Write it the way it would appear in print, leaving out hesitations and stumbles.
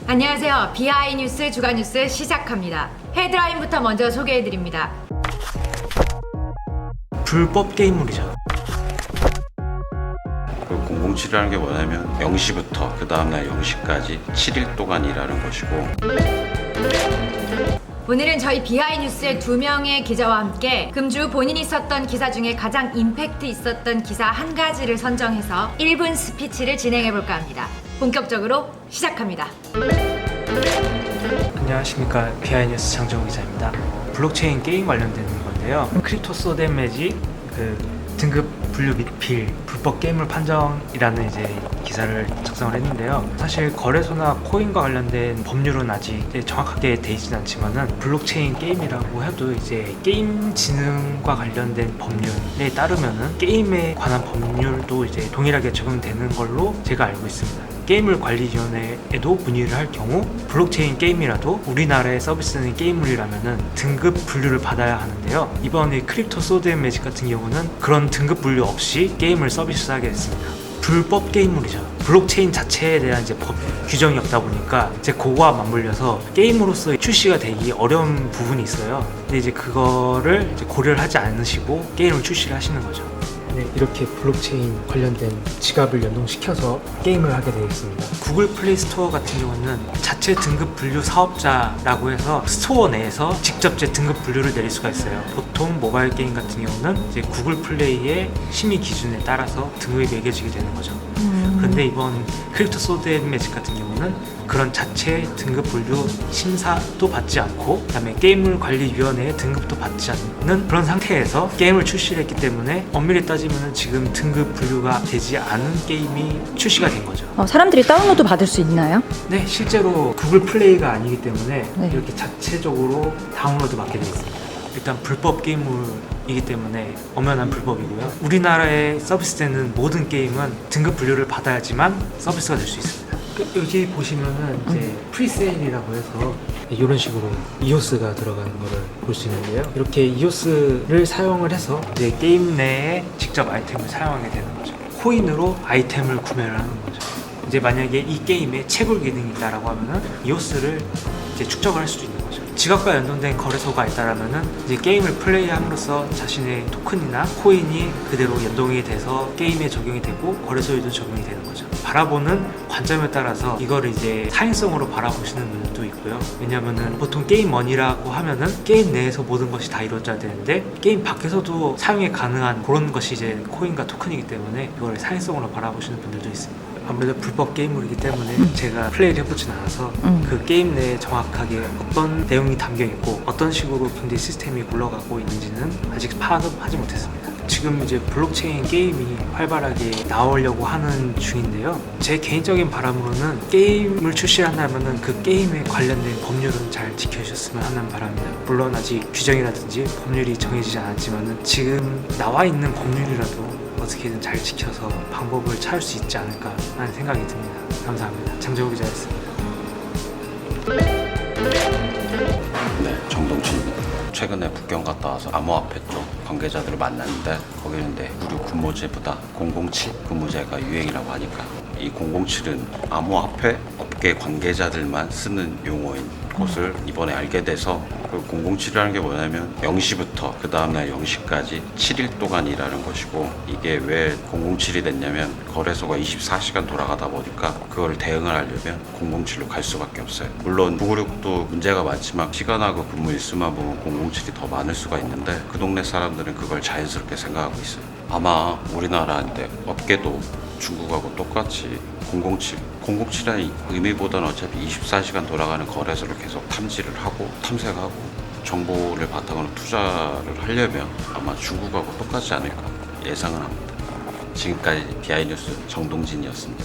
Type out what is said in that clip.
안녕하세요. BI 뉴스 주간 뉴스 시작합니다. 헤드라인부터 먼저 소개해드립니다. 불법 게임물이죠. 그 007이라는 게 뭐냐면 0시부터 그 다음날 0시까지 7일 동안 일하는 것이고, 오늘은 저희 BI 뉴스의 2명의 기자와 함께 금주 본인이 썼던 기사 중에 가장 임팩트 있었던 기사 한 가지를 선정해서 1분 스피치를 진행해볼까 합니다. 본격적으로 시작합니다. 안녕하십니까, 비하이뉴스 장정우 기자입니다. 블록체인 게임 관련된 건데요. 크립토소 데미지 등급 분류 미필 불법 게임물 판정이라는 이제 기사를 작성을 했는데요. 사실 거래소나 코인과 관련된 법률은 아직 정확하게 돼 있지는 않지만은 블록체인 게임이라고 해도 이제 게임 진흥과 관련된 법률에 따르면은 게임에 관한 법률도 이제 동일하게 적용되는 걸로 제가 알고 있습니다. 게임물 관리위원회에도 문의를 할 경우 블록체인 게임이라도 우리나라에 서비스는 게임물이라면은 등급 분류를 받아야 하는데요. 이번에 크립토 소드 앤 매직 같은 경우는 그런 등급 분류 없이 게임을 서비스하게 됐습니다. 불법 게임물이죠. 블록체인 자체에 대한 이제 법 규정이 없다 보니까 이제 그거와 맞물려서 게임으로서 출시가 되기 어려운 부분이 있어요. 근데 이제 그거를 이제 고려를 하지 않으시고 게임을 출시를 하시는 거죠. 네, 이렇게 블록체인 관련된 지갑을 연동시켜서 게임을 하게 되어 있습니다. 구글 플레이 스토어 같은 경우는 자체 등급 분류 사업자라고 해서 스토어 내에서 직접 제 등급 분류를 내릴 수가 있어요. 보통 모바일 게임 같은 경우는 이제 구글 플레이의 심의 기준에 따라서 등급이 매겨지게 되는 거죠. 그런데 이번 크립토 소드 앤 매직 같은 경우는 그런 자체 등급 분류 심사도 받지 않고 그다음에 게임물 관리위원회의 등급도 받지 않는 그런 상태에서 게임을 출시를 했기 때문에 엄밀히 따지면 지금 등급 분류가 되지 않은 게임이 출시가 된 거죠. 사람들이 다운로드 받을 수 있나요? 네, 실제로 구글 플레이가 아니기 때문에 네. 이렇게 자체적으로 다운로드 받게 되어 있습니다. 일단 불법 게임물이기 때문에 엄연한 불법이고요. 우리나라에 서비스되는 모든 게임은 등급 분류를 받아야지만 서비스가 될 수 있습니다. 여기 보시면은 이제 프리세일이라고 해서 이런 식으로 이오스가 들어가는 거를 볼 수 있는데요. 이렇게 이오스를 사용을 해서 이제 게임 내에 직접 아이템을 사용하게 되는 거죠. 코인으로 아이템을 구매를 하는 거죠. 이제 만약에 이 게임에 채굴 기능이 있다라고 하면은 이오스를 이제 축적을 할 수도 있는 거죠. 지갑과 연동된 거래소가 있다라면은 이제 게임을 플레이함으로써 자신의 토큰이나 코인이 그대로 연동이 돼서 게임에 적용이 되고 거래소에도 적용이 되는 거죠. 바라보는 관점에 따라서 이거를 이제 사행성으로 바라보시는 분들도 있고요. 왜냐면은 보통 게임 머니라고 하면은 게임 내에서 모든 것이 다 이루어져야 되는데 게임 밖에서도 사용이 가능한 그런 것이 이제 코인과 토큰이기 때문에 이걸 사행성으로 바라보시는 분들도 있습니다. 아무래도 불법 게임물이기 때문에 제가 플레이를 해보진 않아서 그 게임 내에 정확하게 어떤 내용이 담겨 있고 어떤 식으로 경제 시스템이 굴러가고 있는지는 아직 파악은 하지 못했습니다. 지금 이제 블록체인 게임이 활발하게 나오려고 하는 중인데요. 제 개인적인 바람으로는 게임을 출시한다면은 그 게임에 관련된 법률은 잘 지켜주셨으면 하는 바람입니다. 물론 아직 규정이라든지 법률이 정해지지 않았지만은 지금 나와 있는 법률이라도 어떻게든 잘 지켜서 방법을 찾을 수 있지 않을까 하는 생각이 듭니다. 감사합니다. 장정우 기자였습니다. 네, 정동진입니다. 최근에 북경 갔다 와서 암호화폐 쪽 관계자들을 만났는데 거기는 이제 무료 근무제보다 007 근무제가 유행이라고 하니까 이 007은 암호화폐 업계 관계자들만 쓰는 용어인 것을 이번에 알게 돼서 그 007이라는 게 뭐냐면 0시부터 그 다음날 0시까지 7일 동안 일하는 것이고, 이게 왜 007이 됐냐면 거래소가 24시간 돌아가다 보니까 그걸 대응을 하려면 007로 갈 수밖에 없어요. 물론 996도 문제가 많지만 시간하고 근무 일수만 보면 007이 더 많을 수가 있는데 그 동네 사람들은 그걸 자연스럽게 생각하고 있어요. 아마 우리나라인데 업계도 중국하고 똑같이 007이라는 의미보다는 어차피 24시간 돌아가는 거래소를 계속 탐지를 하고 탐색하고 정보를 바탕으로 투자를 하려면 아마 중국하고 똑같지 않을까 예상을 합니다. 지금까지 비하이뉴스 정동진이었습니다.